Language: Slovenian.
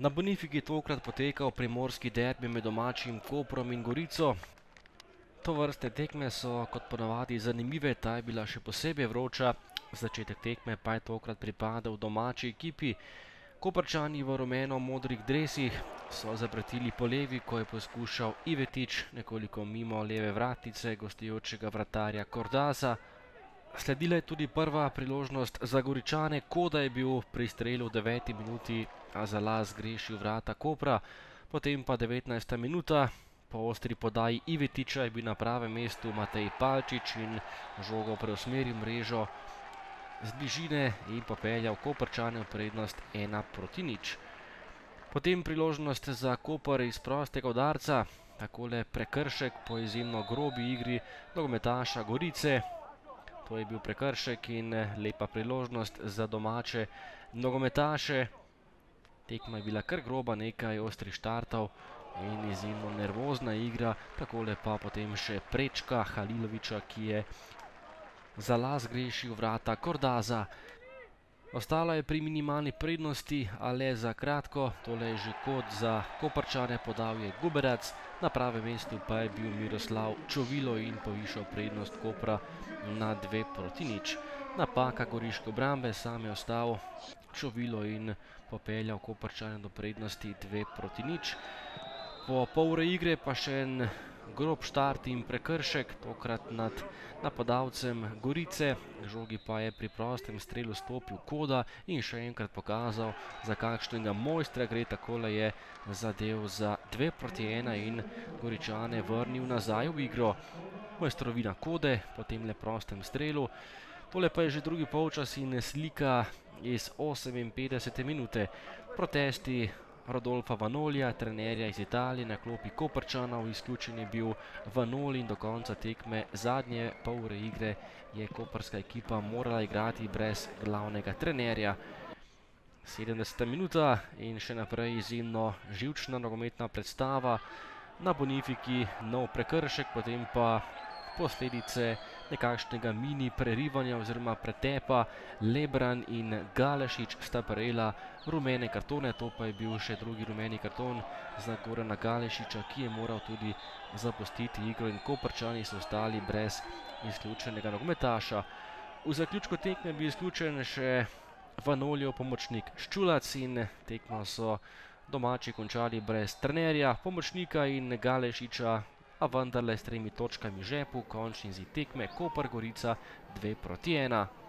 Na Bonifiki tokrat potekal primorski derbi med domačim Koprom in Gorico. Tovrstne tekme so kot ponavadi zanimive, ta je bila še posebej vroča. Začetek tekme pa je tokrat pripadal domači ekipi. Koprčani v rumeno-modrih dresih so zapretili po levi, ko je poskušal Ivetič nekoliko mimo leve vratnice gostujočega vratarja Cordaza. Sledila je tudi prva priložnost za Goričane, Koda je bil pri strelu v 9. minuti, a Zalaz zgrešil vrata Kopra. Potem pa 19. minuta, po ostri podaji Ivetiča je bil na pravem mestu Matej Palčič in žogo preusmeril mrežo z bližine in popeljal Koprčane v prednost 1:0. Potem priložnost za Koper iz prostega udarca, takole prekršek po izjemno grobi igri nogometaša Gorice. To je bil prekršek in lepa priložnost za domače nogometaše. Tekma je bila kar groba, nekaj ostrih štartov in izjemno nervozna igra. Takole pa potem še prečka Haliloviča, ki je Zalaz zgrešil vrata Cordaza. Ostala je pri minimalni prednosti, a le za kratko. Tole je že kod za Koprčane, podal je Guberac, na pravem mestu pa je bil Miroslav Čovilo in povišal prednost Kopra na 2:0. Napaka goriške obrambe, sam je ostal Čovilo in popeljal Koprčane do prednosti 2:0. Po pol ure igre pa še en grob štart in prekršek, tokrat nad napadalcem Gorice. K žogi pa je pri prostem strelu stopil Koda in še enkrat pokazal, za kakšnega mojstra gre. Takole je zadev za 2:1 in Goričane vrnil nazaj v igro. Mojstrovina Kode po temle prostem strelu. Tole pa je že drugi polčas in slika iz 58. minute. Protesti Rodolfa Vanolija, trenerja iz Italije, na klopi Koprčanov. Izključen je bil Vanoli in do konca tekme zadnje pol ure igre je koprska ekipa morala igrati brez glavnega trenerja. 70. minuta in še naprej izjemno živčna nogometna predstava. Na Bonifiki nov prekršek, potem pa posledice nekakšnega mini prerivanja oziroma pretepa. Lebran in Galešič sta prejela rumene kartone, to pa je bil še drugi rumeni karton za Gorana Galešiča, ki je moral tudi zapustiti igro in Koprčani so ostali brez izključenega nogometaša. V zaključku tekme bi izključen še Vanolijev pomočnik Ščulac in tekmo so domači končali brez trenerja, pomočnika in Galešiča, a vendarle s 3 točkami v žepu. Končni izid tekme Koper Gorica 2:1.